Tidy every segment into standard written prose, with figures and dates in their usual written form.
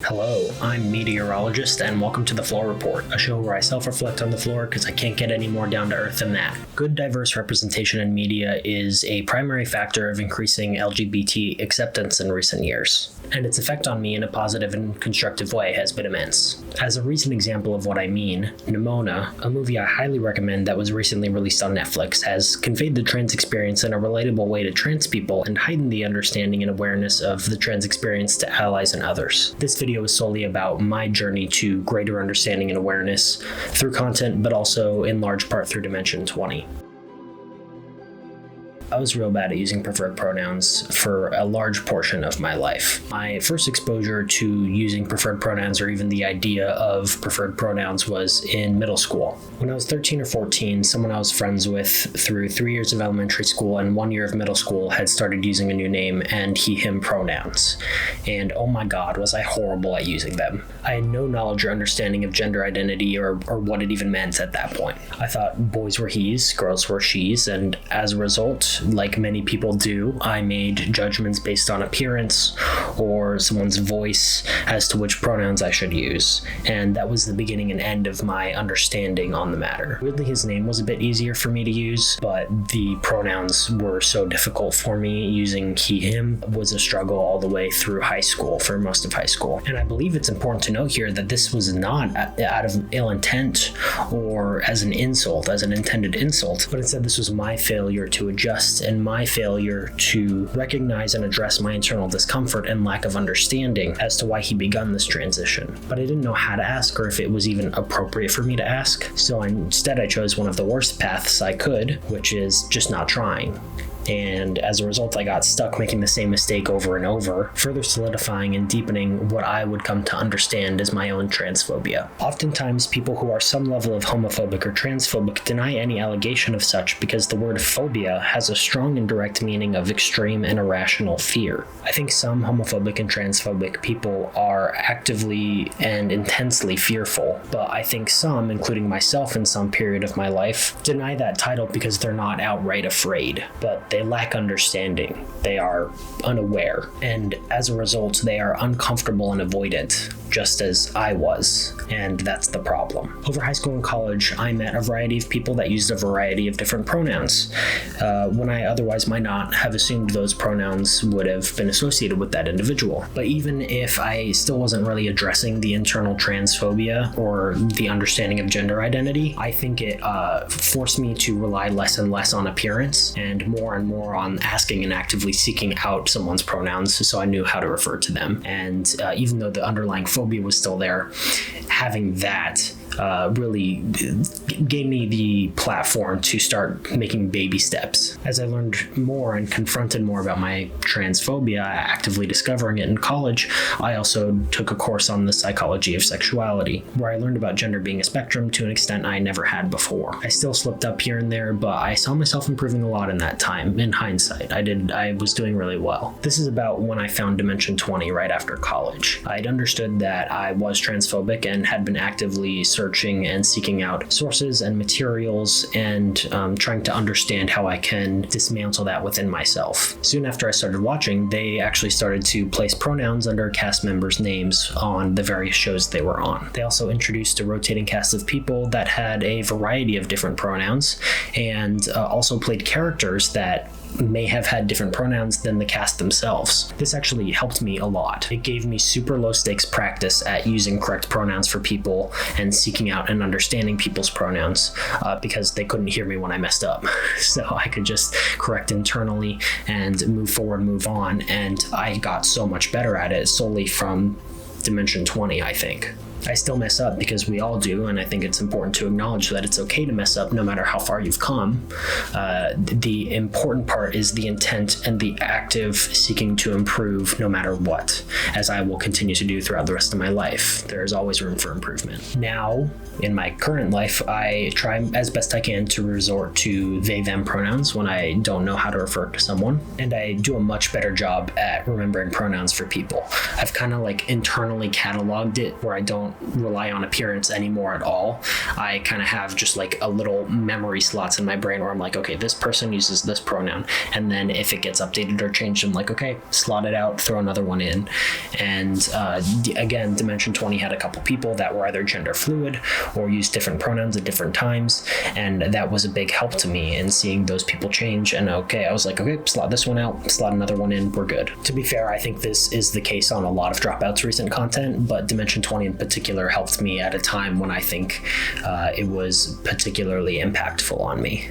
Hello, I'm meteorologist and welcome to The Floor Report, a show where I self-reflect on the floor because I can't get any more down to earth than that. Good diverse representation in media is a primary factor of increasing LGBT acceptance in recent years, and its effect on me in a positive and constructive way has been immense. As a recent example of what I mean, Nimona, a movie I highly recommend that was recently released on Netflix, has conveyed the trans experience in a relatable way to trans people and heightened the understanding and awareness of the trans experience to allies and others. This video is solely about my journey to greater understanding and awareness through content, but also in large part through Dimension 20. I was real bad at using preferred pronouns for a large portion of my life. My first exposure to using preferred pronouns, or even the idea of preferred pronouns, was in middle school. When I was 13 or 14, someone I was friends with through 3 years of elementary school and 1 year of middle school had started using a new name and he/him pronouns. And oh my god, was I horrible at using them. I had no knowledge or understanding of gender identity or what it even meant at that point. I thought boys were he's, girls were she's, and as a result, like many people do, I made judgments based on appearance or someone's voice as to which pronouns I should use, and that was the beginning and end of my understanding on the matter. Weirdly, his name was a bit easier for me to use, but the pronouns were so difficult for me. Using he/him was a struggle all the way through high school, for most of high school. And I believe it's important to note here that this was not out of ill intent or as an insult, as an intended insult, but instead this was my failure to adjust and my failure to recognize and address my internal discomfort and lack of understanding as to why he begun this transition. But I didn't know how to ask or if it was even appropriate for me to ask, so instead I chose one of the worst paths I could, which is just not trying. And as a result, I got stuck making the same mistake over and over, further solidifying and deepening what I would come to understand as my own transphobia. Oftentimes, people who are some level of homophobic or transphobic deny any allegation of such because the word phobia has a strong and direct meaning of extreme and irrational fear. I think some homophobic and transphobic people are actively and intensely fearful, but I think some, including myself in some period of my life, deny that title because they're not outright afraid, but they lack understanding. They are unaware, and as a result, they are uncomfortable and avoidant, just as I was, and that's the problem. Over high school and college, I met a variety of people that used a variety of different pronouns, when I otherwise might not have assumed those pronouns would have been associated with that individual. But even if I still wasn't really addressing the internal transphobia or the understanding of gender identity, I think it forced me to rely less and less on appearance and more on asking and actively seeking out someone's pronouns so I knew how to refer to them. And even though the underlying phobia was still there, having that really gave me the platform to start making baby steps. As I learned more and confronted more about my transphobia, actively discovering it in college, I also took a course on the psychology of sexuality, where I learned about gender being a spectrum to an extent I never had before. I still slipped up here and there, but I saw myself improving a lot in that time. In hindsight, I was doing really well. This is about when I found Dimension 20 right after college. I'd understood that I was transphobic and had been actively searching and seeking out sources and materials and trying to understand how I can dismantle that within myself. Soon after I started watching, they actually started to place pronouns under cast members' names on the various shows they were on. They also introduced a rotating cast of people that had a variety of different pronouns and also played characters that may have had different pronouns than the cast themselves. This actually helped me a lot. It gave me super low stakes practice at using correct pronouns for people and seeking out and understanding people's pronouns because they couldn't hear me when I messed up. So I could just correct internally and move forward, move on, and I got so much better at it solely from Dimension 20, I think. I still mess up because we all do, and I think it's important to acknowledge that it's okay to mess up no matter how far you've come. The important part is the intent and the active seeking to improve no matter what, as I will continue to do throughout the rest of my life. There is always room for improvement. Now, in my current life, I try as best I can to resort to they/them pronouns when I don't know how to refer to someone, and I do a much better job at remembering pronouns for people. I've kind of internally cataloged it where I don't don't rely on appearance anymore at all. I kind of have just like a little memory slots in my brain where I'm like, okay, this person uses this pronoun. And then if it gets updated or changed, I'm like, okay, slot it out, throw another one in. And again, Dimension 20 had a couple people that were either gender fluid or used different pronouns at different times. And that was a big help to me in seeing those people change. And okay, I was like, okay, slot this one out, slot another one in, we're good. To be fair, I think this is the case on a lot of Dropout's recent content, but Dimension 20 in particular helped me at a time when I think it was particularly impactful on me.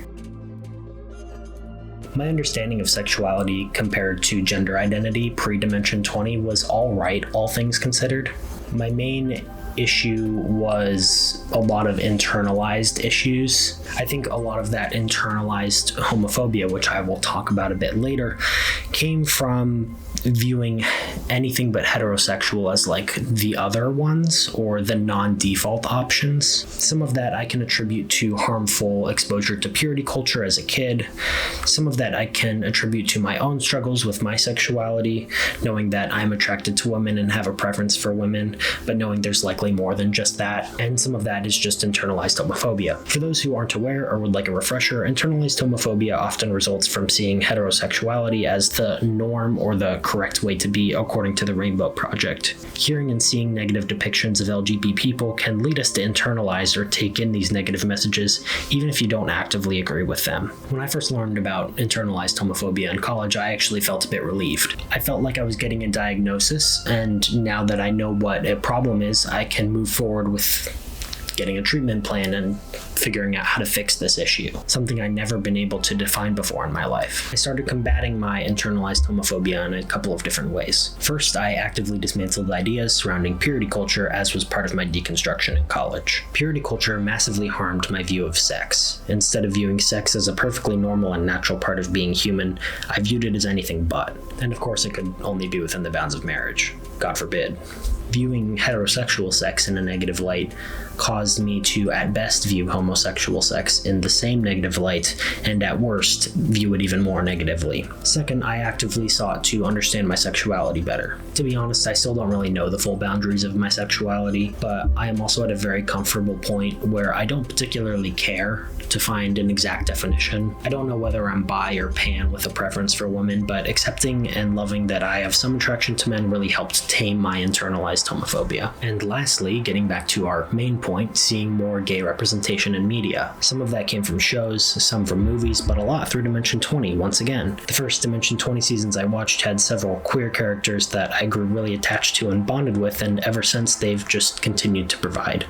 My understanding of sexuality compared to gender identity pre-Dimension 20 was all right, all things considered. My main issue was a lot of internalized issues. I think a lot of that internalized homophobia, which I will talk about a bit later, came from viewing anything but heterosexual as like the other ones or the non-default options. Some of that I can attribute to harmful exposure to purity culture as a kid. Some of that I can attribute to my own struggles with my sexuality, knowing that I'm attracted to women and have a preference for women, but knowing there's likely more than just that. And some of that is just internalized homophobia. For those who aren't aware or would like a refresher, internalized homophobia often results from seeing heterosexuality as the norm or the correct way to be according to the Rainbow Project. Hearing and seeing negative depictions of LGBT people can lead us to internalize or take in these negative messages, even if you don't actively agree with them. When I first learned about internalized homophobia in college, I actually felt a bit relieved. I felt like I was getting a diagnosis, and now that I know what a problem is, I can move forward with getting a treatment plan and figuring out how to fix this issue, something I'd never been able to define before in my life. I started combating my internalized homophobia in a couple of different ways. First, I actively dismantled ideas surrounding purity culture, as was part of my deconstruction in college. Purity culture massively harmed my view of sex. Instead of viewing sex as a perfectly normal and natural part of being human, I viewed it as anything but. And of course, it could only be within the bounds of marriage. God forbid. Viewing heterosexual sex in a negative light caused me to, at best, view homosexual sex in the same negative light, and at worst, view it even more negatively. Second, I actively sought to understand my sexuality better. To be honest, I still don't really know the full boundaries of my sexuality, but I am also at a very comfortable point where I don't particularly care to find an exact definition. I don't know whether I'm bi or pan with a preference for women, but accepting and loving that I have some attraction to men really helped tame my internalized homophobia. And lastly, getting back to our main point, seeing more gay representation in media. Some of that came from shows, some from movies, but a lot through Dimension 20 once again. The first Dimension 20 seasons I watched had several queer characters that I grew really attached to and bonded with, and ever since they've just continued to provide.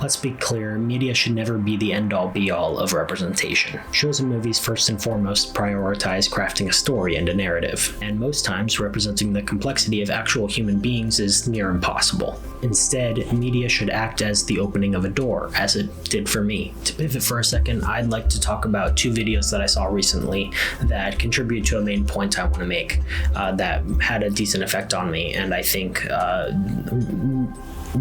Let's be clear, media should never be the end-all be-all of representation. Shows and movies first and foremost prioritize crafting a story and a narrative, and most times representing the complexity of actual human beings is near impossible. Instead, media should act as the opening of a door, as it did for me. To pivot for a second, I'd like to talk about two videos that I saw recently that contribute to a main point I want to make that had a decent effect on me, and I think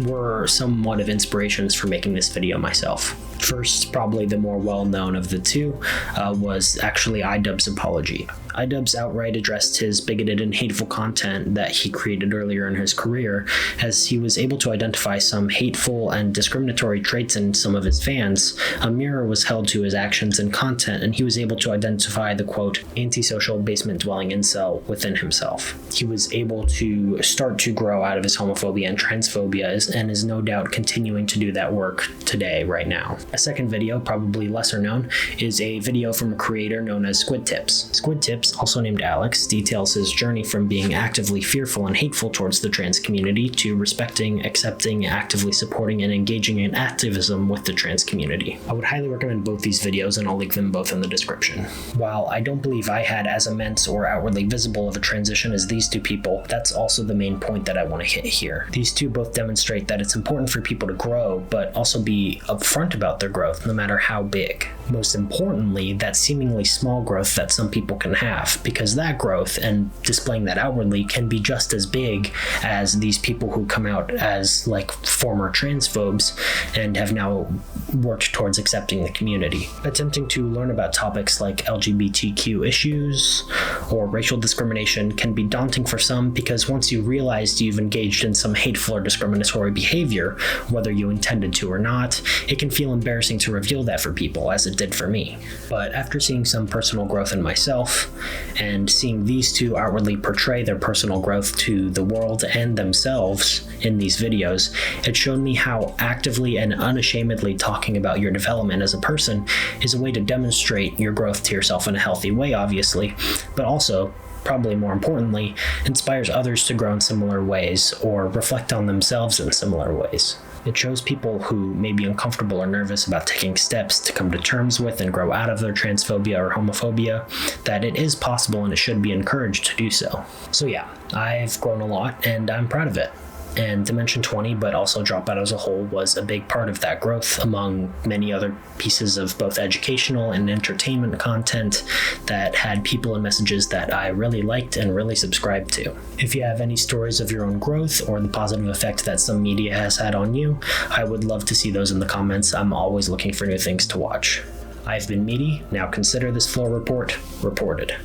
were somewhat of inspirations for making this video myself. First, probably the more well-known of the two, was actually iDubbbz's apology. iDubbbz outright addressed his bigoted and hateful content that he created earlier in his career, as he was able to identify some hateful and discriminatory traits in some of his fans. A mirror was held to his actions and content, and he was able to identify the, quote, antisocial basement-dwelling incel within himself. He was able to start to grow out of his homophobia and transphobia, and is no doubt continuing to do that work today, right now. A second video, probably lesser known, is a video from a creator known as Squid Tips. Squid Tips, also named Alex, details his journey from being actively fearful and hateful towards the trans community to respecting, accepting, actively supporting, and engaging in activism with the trans community. I would highly recommend both these videos, and I'll link them both in the description. While I don't believe I had as immense or outwardly visible of a transition as these two people, that's also the main point that I want to hit here. These two both demonstrate that it's important for people to grow, but also be upfront about their growth, no matter how big. most importantly, that seemingly small growth that some people can have, because that growth and displaying that outwardly can be just as big as these people who come out as like former transphobes and have now worked towards accepting the community. Attempting to learn about topics like LGBTQ issues or racial discrimination can be daunting for some, because once you realize you've engaged in some hateful or discriminatory behavior, whether you intended to or not, it can feel embarrassing to reveal that for people, as it did for me. But after seeing some personal growth in myself and seeing these two outwardly portray their personal growth to the world and themselves in these videos, it showed me how actively and unashamedly talking about your development as a person is a way to demonstrate your growth to yourself in a healthy way, obviously, but also, probably more importantly, inspires others to grow in similar ways or reflect on themselves in similar ways. It shows people who may be uncomfortable or nervous about taking steps to come to terms with and grow out of their transphobia or homophobia that it is possible and it should be encouraged to do so. So yeah, I've grown a lot and I'm proud of it. And Dimension 20, but also Dropout as a whole, was a big part of that growth, among many other pieces of both educational and entertainment content that had people and messages that I really liked and really subscribed to. If you have any stories of your own growth or the positive effect that some media has had on you, I would love to see those in the comments. I'm always looking for new things to watch. I've been Meaty. Now consider this floor report reported.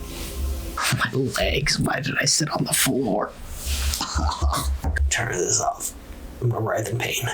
My legs, why did I sit on the floor? Turn this off. I'm gonna writhe in pain.